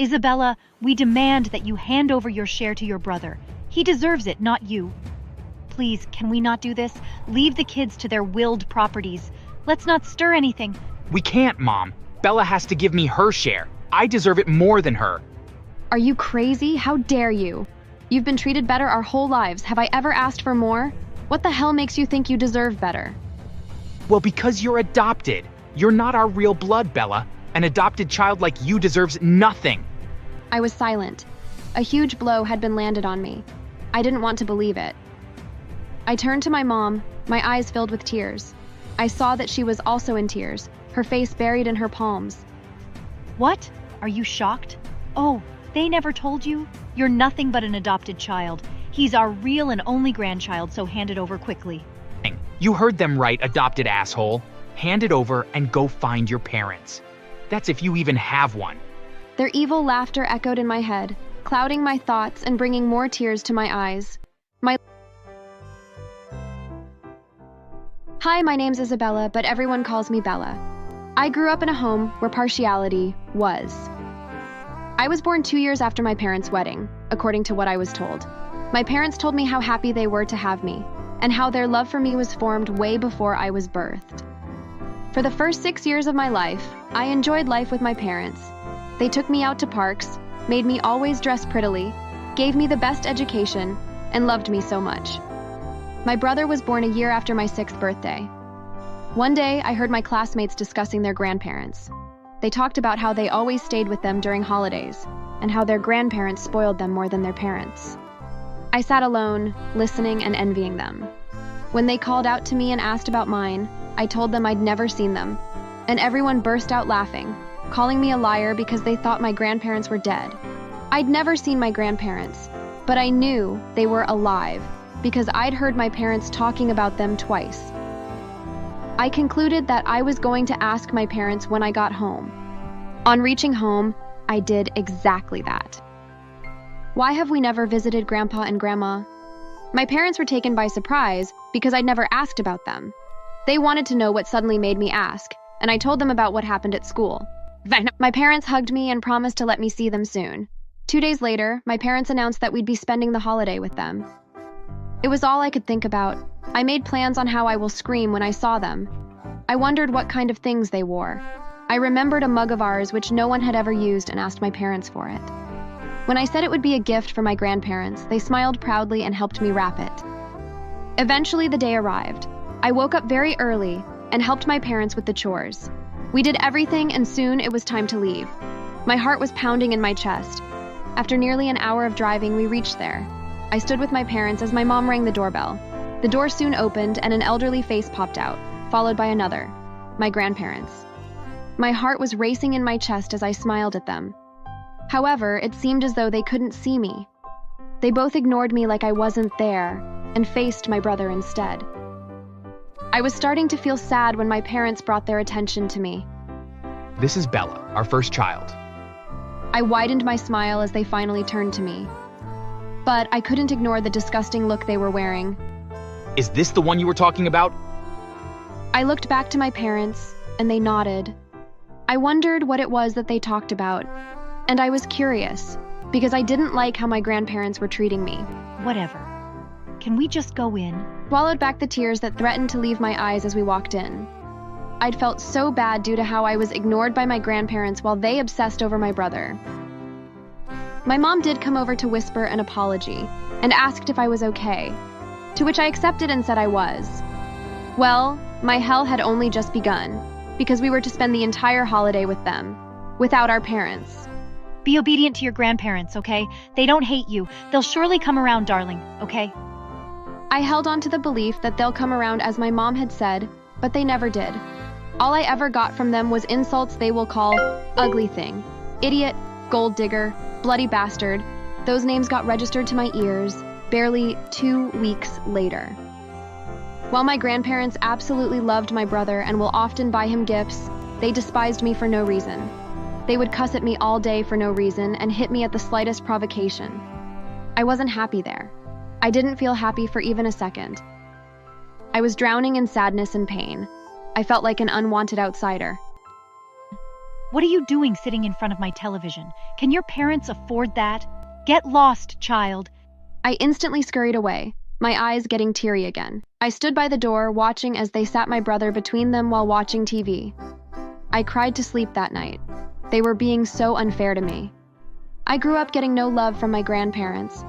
Isabella, we demand that you hand over your share to your brother. He deserves it, not you. Please, can we not do this? Leave the kids to their willed properties. Let's not stir anything. We can't, Mom. Bella has to give me her share. I deserve it more than her. Are you crazy? How dare you? You've been treated better our whole lives. Have I ever asked for more? What the hell makes you think you deserve better? Well, because you're adopted. You're not our real blood, Bella. An adopted child like you deserves nothing. I was silent. A huge blow had been landed on me. I didn't want to believe it. I turned to my mom, my eyes filled with tears. I saw that she was also in tears, her face buried in her palms. What? Are you shocked? Oh, they never told you? You're nothing but an adopted child. He's our real and only grandchild, so hand it over quickly. You heard them right, adopted asshole. Hand it over and go find your parents. That's if you even have one. Their evil laughter echoed in my head, clouding my thoughts and bringing more tears to my eyes. Hi, my name's Isabella, but everyone calls me Bella. I grew up in a home where partiality was. I was born 2 years after my parents' wedding, according to what I was told. My parents told me how happy they were to have me, and how their love for me was formed way before I was birthed. For the first 6 years of my life, I enjoyed life with my parents. They took me out to parks, made me always dress prettily, gave me the best education, and loved me so much. My brother was born a year after my 6th birthday. One day, I heard my classmates discussing their grandparents. They talked about how they always stayed with them during holidays, and how their grandparents spoiled them more than their parents. I sat alone, listening and envying them. When they called out to me and asked about mine, I told them I'd never seen them, and everyone burst out laughing, calling me a liar because they thought my grandparents were dead. I'd never seen my grandparents, but I knew they were alive because I'd heard my parents talking about them twice. I concluded that I was going to ask my parents when I got home. On reaching home, I did exactly that. Why have we never visited Grandpa and Grandma? My parents were taken by surprise because I'd never asked about them. They wanted to know what suddenly made me ask, and I told them about what happened at school. My parents hugged me and promised to let me see them soon. 2 days later, my parents announced that we'd be spending the holiday with them. It was all I could think about. I made plans on how I will scream when I saw them. I wondered what kind of things they wore. I remembered a mug of ours which no one had ever used and asked my parents for it. When I said it would be a gift for my grandparents, they smiled proudly and helped me wrap it. Eventually, the day arrived. I woke up very early and helped my parents with the chores. We did everything and soon it was time to leave. My heart was pounding in my chest. After nearly an hour of driving, we reached there. I stood with my parents as my mom rang the doorbell. The door soon opened and an elderly face popped out, followed by another, my grandparents. My heart was racing in my chest as I smiled at them. However, it seemed as though they couldn't see me. They both ignored me like I wasn't there and faced my brother instead. I was starting to feel sad when my parents brought their attention to me. This is Bella, our first child. I widened my smile as they finally turned to me. But I couldn't ignore the disgusting look they were wearing. Is this the one you were talking about? I looked back to my parents, and they nodded. I wondered what it was that they talked about, and I was curious, because I didn't like how my grandparents were treating me. Whatever. Can we just go in? Swallowed back the tears that threatened to leave my eyes as we walked in. I'd felt so bad due to how I was ignored by my grandparents while they obsessed over my brother. My mom did come over to whisper an apology and asked if I was okay, to which I accepted and said I was. Well, my hell had only just begun, because we were to spend the entire holiday with them, without our parents. Be obedient to your grandparents, okay? They don't hate you. They'll surely come around, darling, okay? I held on to the belief that they'll come around as my mom had said, but they never did. All I ever got from them was insults they will call ugly thing, idiot, gold digger, bloody bastard. Those names got registered to my ears barely 2 weeks later. While my grandparents absolutely loved my brother and will often buy him gifts, they despised me for no reason. They would cuss at me all day for no reason and hit me at the slightest provocation. I wasn't happy there. I didn't feel happy for even a second. I was drowning in sadness and pain. I felt like an unwanted outsider. What are you doing sitting in front of my television? Can your parents afford that? Get lost, child. I instantly scurried away, my eyes getting teary again. I stood by the door, watching as they sat my brother between them while watching TV. I cried to sleep that night. They were being so unfair to me. I grew up getting no love from my grandparents.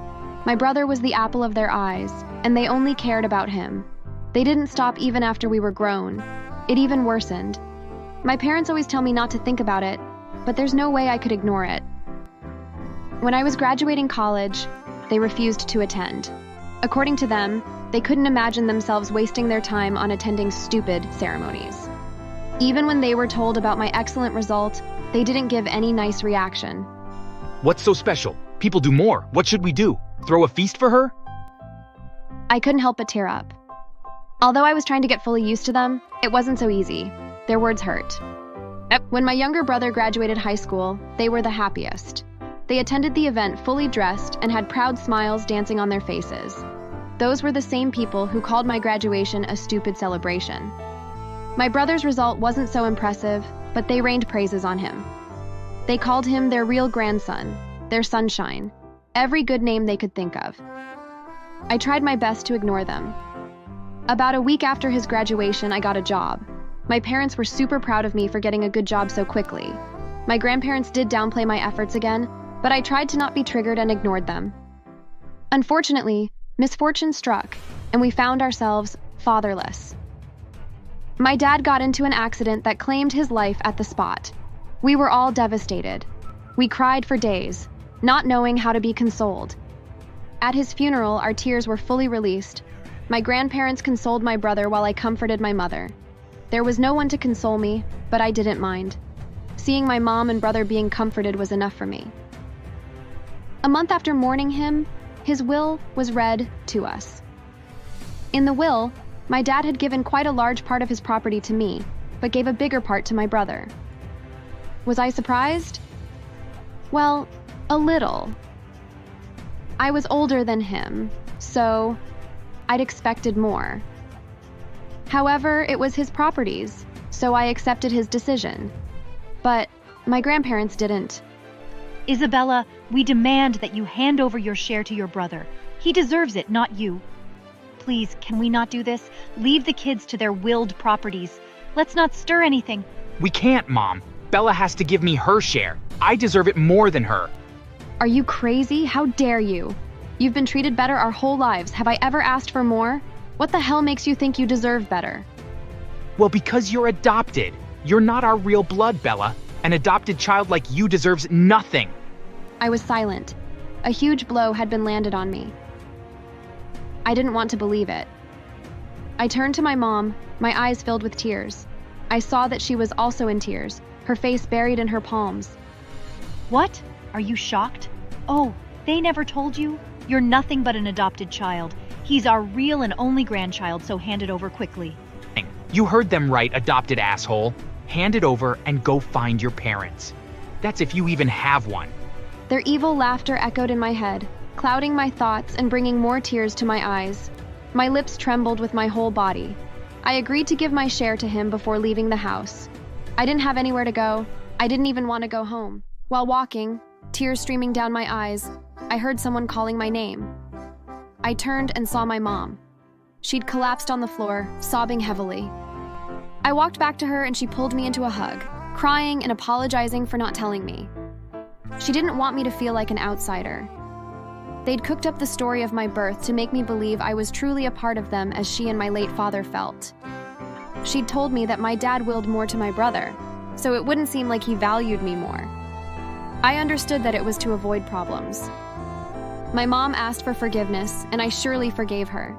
My brother was the apple of their eyes, and they only cared about him. They didn't stop even after we were grown. It even worsened. My parents always tell me not to think about it, but there's no way I could ignore it. When I was graduating college, they refused to attend. According to them, they couldn't imagine themselves wasting their time on attending stupid ceremonies. Even when they were told about my excellent result, they didn't give any nice reaction. What's so special? People do more. What should we do? Throw a feast for her? I couldn't help but tear up. Although I was trying to get fully used to them, it wasn't so easy. Their words hurt. When my younger brother graduated high school, they were the happiest. They attended the event fully dressed and had proud smiles dancing on their faces. Those were the same people who called my graduation a stupid celebration. My brother's result wasn't so impressive, but they rained praises on him. They called him their real grandson, their sunshine, every good name they could think of. I tried my best to ignore them. About a week after his graduation, I got a job. My parents were super proud of me for getting a good job so quickly. My grandparents did downplay my efforts again, but I tried to not be triggered and ignored them. Unfortunately, misfortune struck, and we found ourselves fatherless. My dad got into an accident that claimed his life at the spot. We were all devastated. We cried for days, not knowing how to be consoled. At his funeral, our tears were fully released. My grandparents consoled my brother while I comforted my mother. There was no one to console me, but I didn't mind. Seeing my mom and brother being comforted was enough for me. A month after mourning him, his will was read to us. In the will, my dad had given quite a large part of his property to me, but gave a bigger part to my brother. Was I surprised? Well, a little. I was older than him, so I'd expected more. However, it was his properties, so I accepted his decision. But my grandparents didn't. Isabella, we demand that you hand over your share to your brother. He deserves it, not you. Please, can we not do this? Leave the kids to their willed properties. Let's not stir anything. We can't, Mom. Bella has to give me her share. I deserve it more than her. Are you crazy? How dare you? You've been treated better our whole lives. Have I ever asked for more? What the hell makes you think you deserve better? Well, because you're adopted. You're not our real blood, Bella. An adopted child like you deserves nothing. I was silent. A huge blow had been landed on me. I didn't want to believe it. I turned to my mom, my eyes filled with tears. I saw that she was also in tears, her face buried in her palms. What? Are you shocked? Oh, they never told you? You're nothing but an adopted child. He's our real and only grandchild, so hand it over quickly. You heard them right, adopted asshole. Hand it over and go find your parents. That's if you even have one. Their evil laughter echoed in my head, clouding my thoughts and bringing more tears to my eyes. My lips trembled with my whole body. I agreed to give my share to him before leaving the house. I didn't have anywhere to go. I didn't even want to go home. While walking, tears streaming down my eyes, I heard someone calling my name. I turned and saw my mom. She'd collapsed on the floor, sobbing heavily. I walked back to her and she pulled me into a hug, crying and apologizing for not telling me. She didn't want me to feel like an outsider. They'd cooked up the story of my birth to make me believe I was truly a part of them as she and my late father felt. She'd told me that my dad willed more to my brother, so it wouldn't seem like he valued me more. I understood that it was to avoid problems. My mom asked for forgiveness, and I surely forgave her.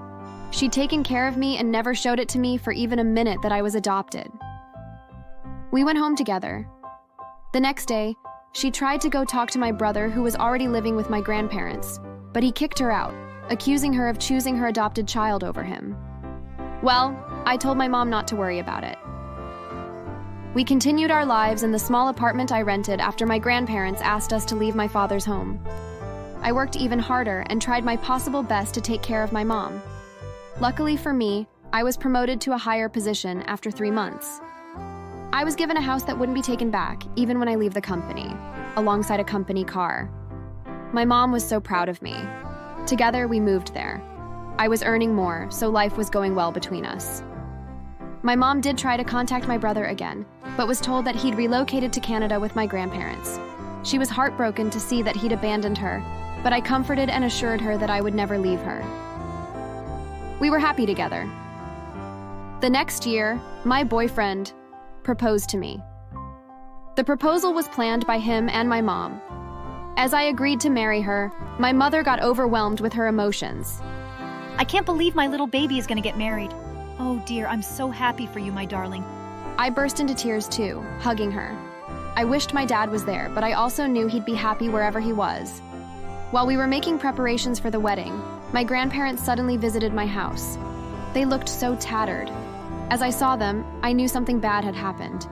She'd taken care of me and never showed it to me for even a minute that I was adopted. We went home together. The next day, she tried to go talk to my brother who was already living with my grandparents, but he kicked her out, accusing her of choosing her adopted child over him. Well, I told my mom not to worry about it. We continued our lives in the small apartment I rented after my grandparents asked us to leave my father's home. I worked even harder and tried my possible best to take care of my mom. Luckily for me, I was promoted to a higher position after 3 months. I was given a house that wouldn't be taken back, even when I leave the company, alongside a company car. My mom was so proud of me. Together, we moved there. I was earning more, so life was going well between us. My mom did try to contact my brother again, but was told that he'd relocated to Canada with my grandparents. She was heartbroken to see that he'd abandoned her, but I comforted and assured her that I would never leave her. We were happy together. The next year, my boyfriend proposed to me. The proposal was planned by him and my mom. As I agreed to marry her, my mother got overwhelmed with her emotions. I can't believe my little baby is going to get married. Oh dear, I'm so happy for you, my darling. I burst into tears too, hugging her. I wished my dad was there, but I also knew he'd be happy wherever he was. While we were making preparations for the wedding, my grandparents suddenly visited my house. They looked so tattered. As I saw them, I knew something bad had happened.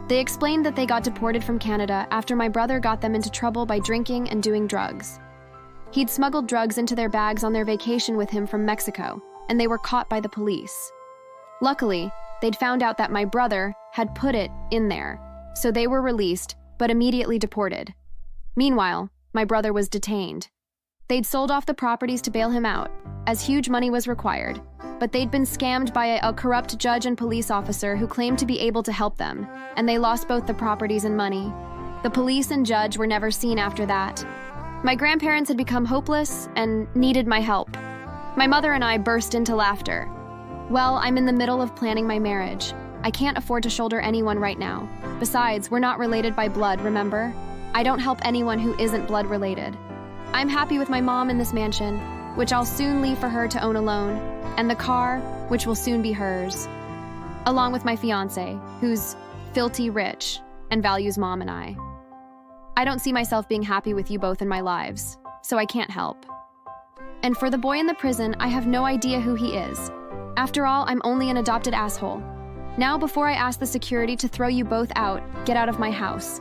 They explained that they got deported from Canada after my brother got them into trouble by drinking and doing drugs. He'd smuggled drugs into their bags on their vacation with him from Mexico, and they were caught by the police. Luckily, they'd found out that my brother had put it in there, so they were released, but immediately deported. Meanwhile, my brother was detained. They'd sold off the properties to bail him out, as huge money was required, but they'd been scammed by a corrupt judge and police officer who claimed to be able to help them, and they lost both the properties and money. The police and judge were never seen after that. My grandparents had become hopeless and needed my help. My mother and I burst into laughter. Well, I'm in the middle of planning my marriage. I can't afford to shoulder anyone right now. Besides, we're not related by blood, remember? I don't help anyone who isn't blood related. I'm happy with my mom in this mansion, which I'll soon leave for her to own alone, and the car, which will soon be hers, along with my fiancé, who's filthy rich and values Mom and I. I don't see myself being happy with you both in my lives, so I can't help. And for the boy in the prison, I have no idea who he is. After all, I'm only an adopted asshole. Now, before I ask the security to throw you both out, get out of my house.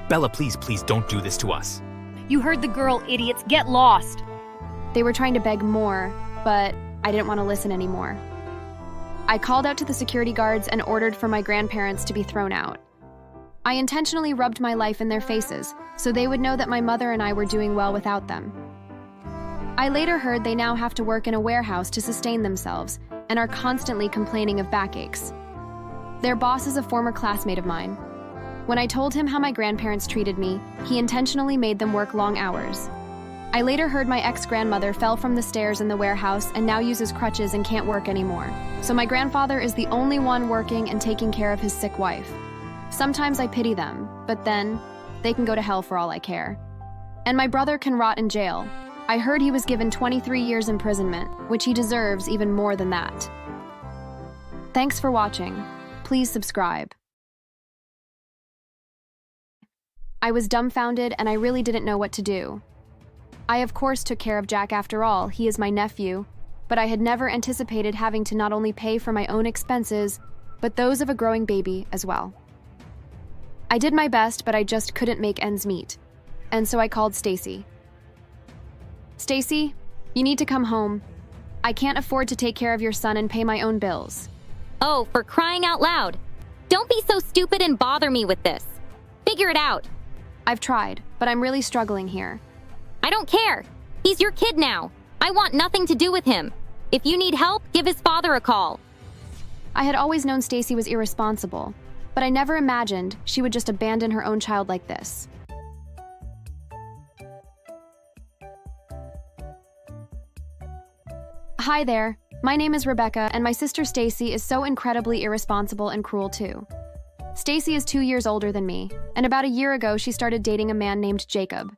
Bella, please don't do this to us. You heard the girl, idiots. Get lost. They were trying to beg more, but I didn't want to listen anymore. I called out to the security guards and ordered for my grandparents to be thrown out. I intentionally rubbed my life in their faces, so they would know that my mother and I were doing well without them. I later heard they now have to work in a warehouse to sustain themselves and are constantly complaining of backaches. Their boss is a former classmate of mine. When I told him how my grandparents treated me, he intentionally made them work long hours. I later heard my ex-grandmother fell from the stairs in the warehouse and now uses crutches and can't work anymore. So my grandfather is the only one working and taking care of his sick wife. Sometimes I pity them, but then they can go to hell for all I care. And my brother can rot in jail. I heard he was given 23 years imprisonment, which he deserves even more than that. Thanks for watching. Please subscribe. I was dumbfounded and I really didn't know what to do. I of course took care of Jack after all, he is my nephew, but I had never anticipated having to not only pay for my own expenses, but those of a growing baby as well. I did my best, but I just couldn't make ends meet, and so I called Stacy. Stacy, you need to come home. I can't afford to take care of your son and pay my own bills. Oh, for crying out loud. Don't be so stupid and bother me with this. Figure it out. I've tried, but I'm really struggling here. I don't care. He's your kid now. I want nothing to do with him. If you need help, give his father a call. I had always known Stacy was irresponsible, but I never imagined she would just abandon her own child like this. Hi there. My name is Rebecca, and my sister Stacy is so incredibly irresponsible and cruel too. Stacy is 2 years older than me, and about a year ago she started dating a man named Jacob.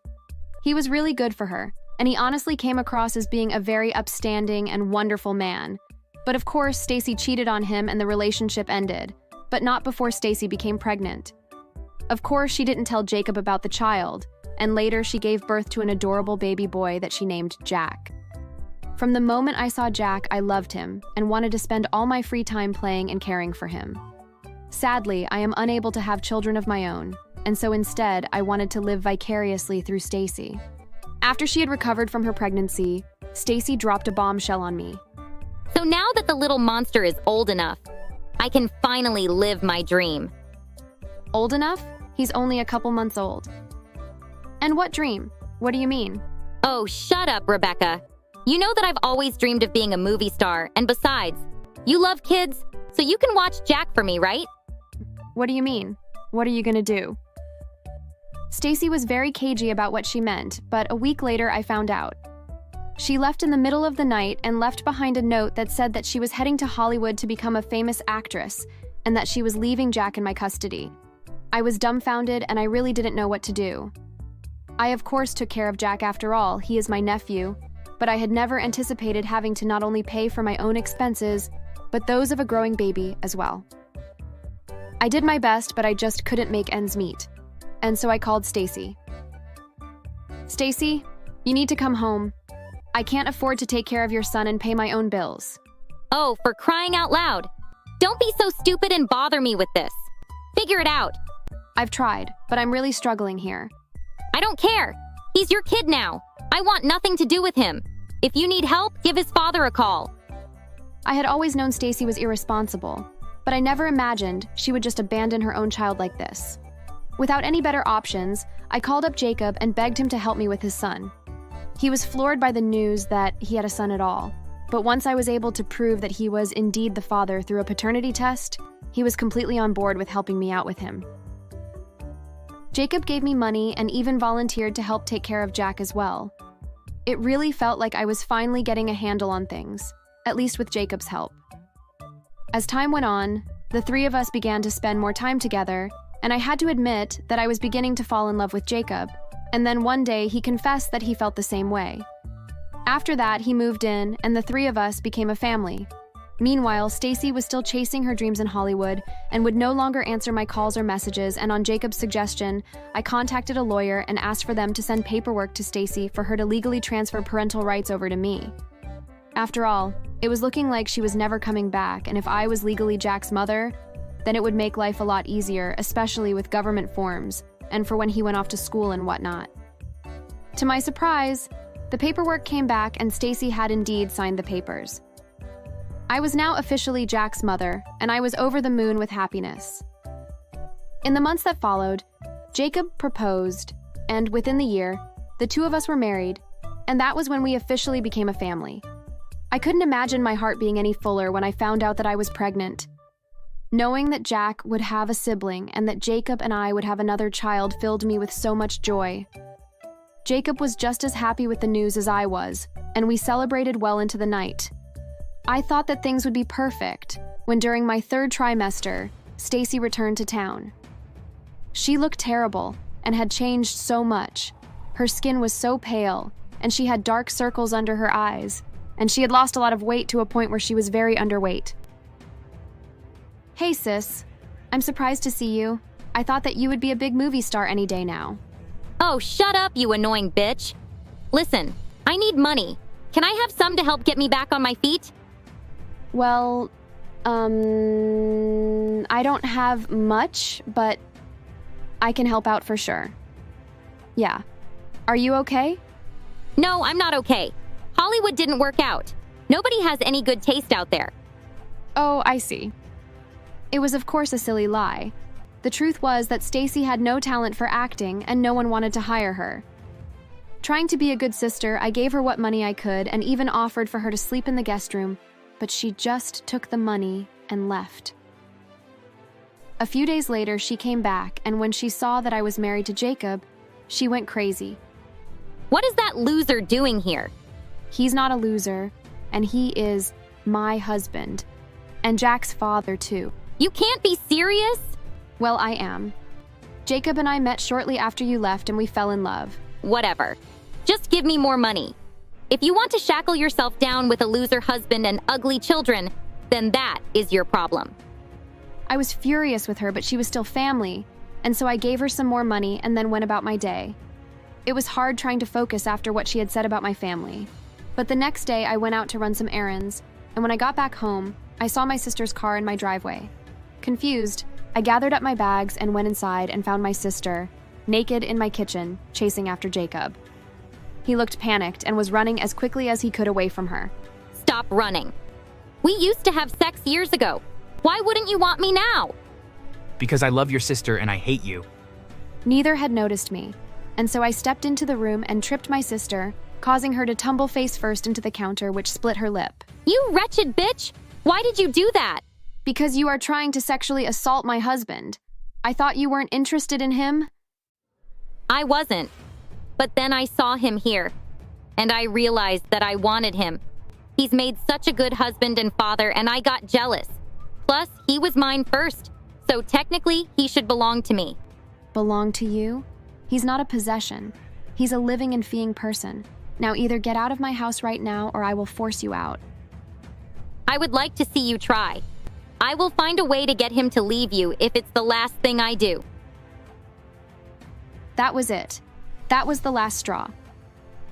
He was really good for her, and he honestly came across as being a very upstanding and wonderful man. But of course, Stacy cheated on him and the relationship ended, but not before Stacy became pregnant. Of course, she didn't tell Jacob about the child, and later she gave birth to an adorable baby boy that she named Jack. From the moment I saw Jack, I loved him and wanted to spend all my free time playing and caring for him. Sadly, I am unable to have children of my own, and so instead, I wanted to live vicariously through Stacy. After she had recovered from her pregnancy, Stacy dropped a bombshell on me. So now that the little monster is old enough, I can finally live my dream. Old enough? He's only a couple months old. And what dream? What do you mean? Oh, shut up, Rebecca. You know that I've always dreamed of being a movie star, and besides, you love kids, so you can watch Jack for me, right? What do you mean? What are you gonna do? Stacy was very cagey about what she meant, but a week later I found out. She left in the middle of the night and left behind a note that said that she was heading to Hollywood to become a famous actress and that she was leaving Jack in my custody. I was dumbfounded and I really didn't know what to do. I of course took care of Jack after all, he is my nephew, but I had never anticipated having to not only pay for my own expenses, but those of a growing baby as well. I did my best, but I just couldn't make ends meet. And so I called Stacy. Stacy, you need to come home. I can't afford to take care of your son and pay my own bills. Oh, for crying out loud. Don't be so stupid and bother me with this. Figure it out. I've tried, but I'm really struggling here. I don't care. He's your kid now. I want nothing to do with him. If you need help, give his father a call. I had always known Stacy was irresponsible, but I never imagined she would just abandon her own child like this. Without any better options, I called up Jacob and begged him to help me with his son. He was floored by the news that he had a son at all, but once I was able to prove that he was indeed the father through a paternity test, he was completely on board with helping me out with him. Jacob gave me money and even volunteered to help take care of Jack as well. It really felt like I was finally getting a handle on things, at least with Jacob's help. As time went on, the three of us began to spend more time together, and I had to admit that I was beginning to fall in love with Jacob, and then one day he confessed that he felt the same way. After that, he moved in, and the three of us became a family. Meanwhile, Stacy was still chasing her dreams in Hollywood and would no longer answer my calls or messages, and on Jacob's suggestion, I contacted a lawyer and asked for them to send paperwork to Stacy for her to legally transfer parental rights over to me. After all, it was looking like she was never coming back, and if I was legally Jack's mother, then it would make life a lot easier, especially with government forms, and for when he went off to school and whatnot. To my surprise, the paperwork came back and Stacy had indeed signed the papers. I was now officially Jack's mother, and I was over the moon with happiness. In the months that followed, Jacob proposed, and within the year, the two of us were married, and that was when we officially became a family. I couldn't imagine my heart being any fuller when I found out that I was pregnant. Knowing that Jack would have a sibling and that Jacob and I would have another child filled me with so much joy. Jacob was just as happy with the news as I was, and we celebrated well into the night. I thought that things would be perfect when during my third trimester, Stacy returned to town. She looked terrible and had changed so much. Her skin was so pale, and she had dark circles under her eyes, and she had lost a lot of weight to a point where she was very underweight. Hey sis, I'm surprised to see you. I thought that you would be a big movie star any day now. Oh, shut up, you annoying bitch. Listen, I need money. Can I have some to help get me back on my feet? Well, I don't have much, but I can help out for sure. Yeah. Are you okay? No, I'm not okay. Hollywood didn't work out. Nobody has any good taste out there. Oh, I see. It was of course a silly lie. The truth was that Stacy had no talent for acting and no one wanted to hire her. Trying to be a good sister, I gave her what money I could and even offered for her to sleep in the guest room, but she just took the money and left. A few days later, she came back, and when she saw that I was married to Jacob, she went crazy. What is that loser doing here? He's not a loser, and he is my husband, and Jack's father too. You can't be serious? Well, I am. Jacob and I met shortly after you left and we fell in love. Whatever. Just give me more money. If you want to shackle yourself down with a loser husband and ugly children, then that is your problem. I was furious with her, but she was still family, and so I gave her some more money and then went about my day. It was hard trying to focus after what she had said about my family. But the next day I went out to run some errands, and when I got back home, I saw my sister's car in my driveway. Confused, I gathered up my bags and went inside and found my sister, naked in my kitchen, chasing after Jacob. He looked panicked and was running as quickly as he could away from her. Stop running. We used to have sex years ago. Why wouldn't you want me now? because I love your sister and I hate you. Neither had noticed me, and so I stepped into the room and tripped my sister, causing her to tumble face first into the counter, which split her lip. You wretched bitch! Why did you do that? Because you are trying to sexually assault my husband. I thought you weren't interested in him? I wasn't. But then I saw him here, and I realized that I wanted him. He's made such a good husband and father, and I got jealous. Plus, he was mine first, so technically, he should belong to me. Belong to you? He's not a possession. He's a living and feeing person. Now either get out of my house right now or I will force you out. I would like to see you try. I will find a way to get him to leave you if it's the last thing I do. That was it. That was the last straw.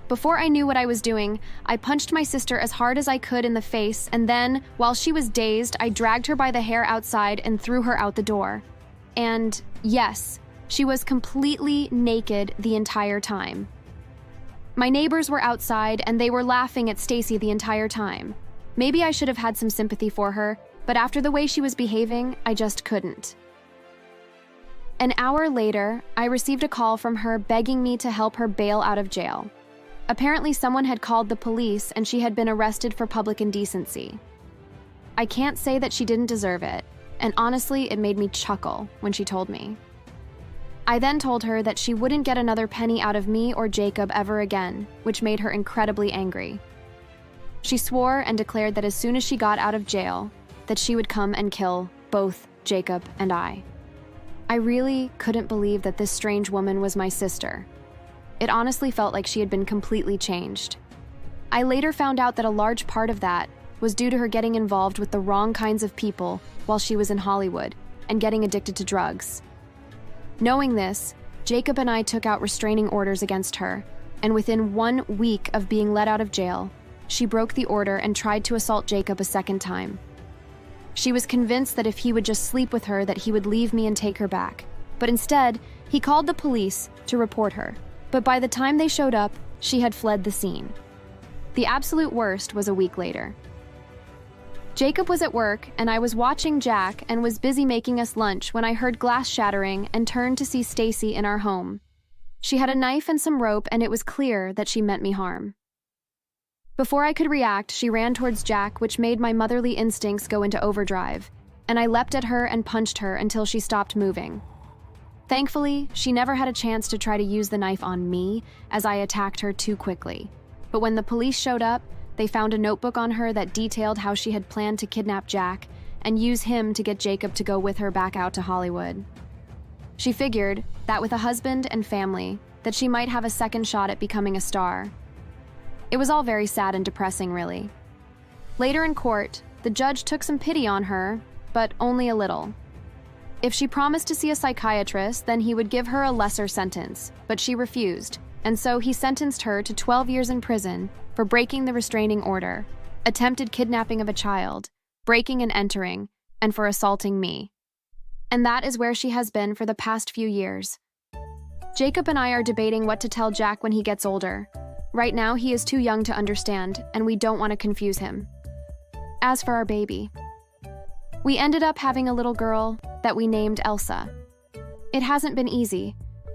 Before I knew what I was doing, I punched my sister as hard as I could in the face, and then, while she was dazed, I dragged her by the hair outside and threw her out the door. And yes, she was completely naked the entire time. My neighbors were outside and they were laughing at Stacy the entire time. Maybe I should have had some sympathy for her, but after the way she was behaving, I just couldn't. An hour later, I received a call from her begging me to help her bail out of jail. Apparently, someone had called the police and she had been arrested for public indecency. I can't say that she didn't deserve it, and honestly, it made me chuckle when she told me. I then told her that she wouldn't get another penny out of me or Jacob ever again, which made her incredibly angry. She swore and declared that as soon as she got out of jail, that she would come and kill both Jacob and I. I really couldn't believe that this strange woman was my sister. It honestly felt like she had been completely changed. I later found out that a large part of that was due to her getting involved with the wrong kinds of people while she was in Hollywood and getting addicted to drugs. Knowing this, Jacob and I took out restraining orders against her, and within 1 week of being let out of jail, she broke the order and tried to assault Jacob a second time. She was convinced that if he would just sleep with her, that he would leave me and take her back. But instead, he called the police to report her. But by the time they showed up, she had fled the scene. The absolute worst was a week later. Jacob was at work, and I was watching Jack and was busy making us lunch when I heard glass shattering and turned to see Stacy in our home. She had a knife and some rope, and it was clear that she meant me harm. Before I could react, she ran towards Jack, which made my motherly instincts go into overdrive, and I leapt at her and punched her until she stopped moving. Thankfully, she never had a chance to try to use the knife on me, as I attacked her too quickly. But when the police showed up, they found a notebook on her that detailed how she had planned to kidnap Jack and use him to get Jacob to go with her back out to Hollywood. She figured that with a husband and family, that she might have a second shot at becoming a star. It was all very sad and depressing, really. Later in court, the judge took some pity on her, but only a little. If she promised to see a psychiatrist, then he would give her a lesser sentence, but she refused, and so he sentenced her to 12 years in prison for breaking the restraining order, attempted kidnapping of a child, breaking and entering, and for assaulting me. And that is where she has been for the past few years. Jacob and I are debating what to tell Jack when he gets older. Right now, he is too young to understand, and we don't want to confuse him. As for our baby, we ended up having a little girl that we named Elsa. It hasn't been easy,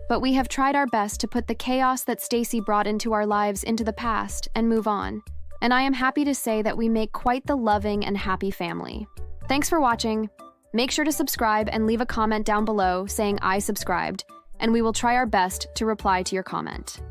but we have tried our best to put the chaos that Stacy brought into our lives into the past and move on, and I am happy to say that we make quite the loving and happy family. Thanks for watching. Make sure to subscribe and leave a comment down below saying I subscribed, and we will try our best to reply to your comment.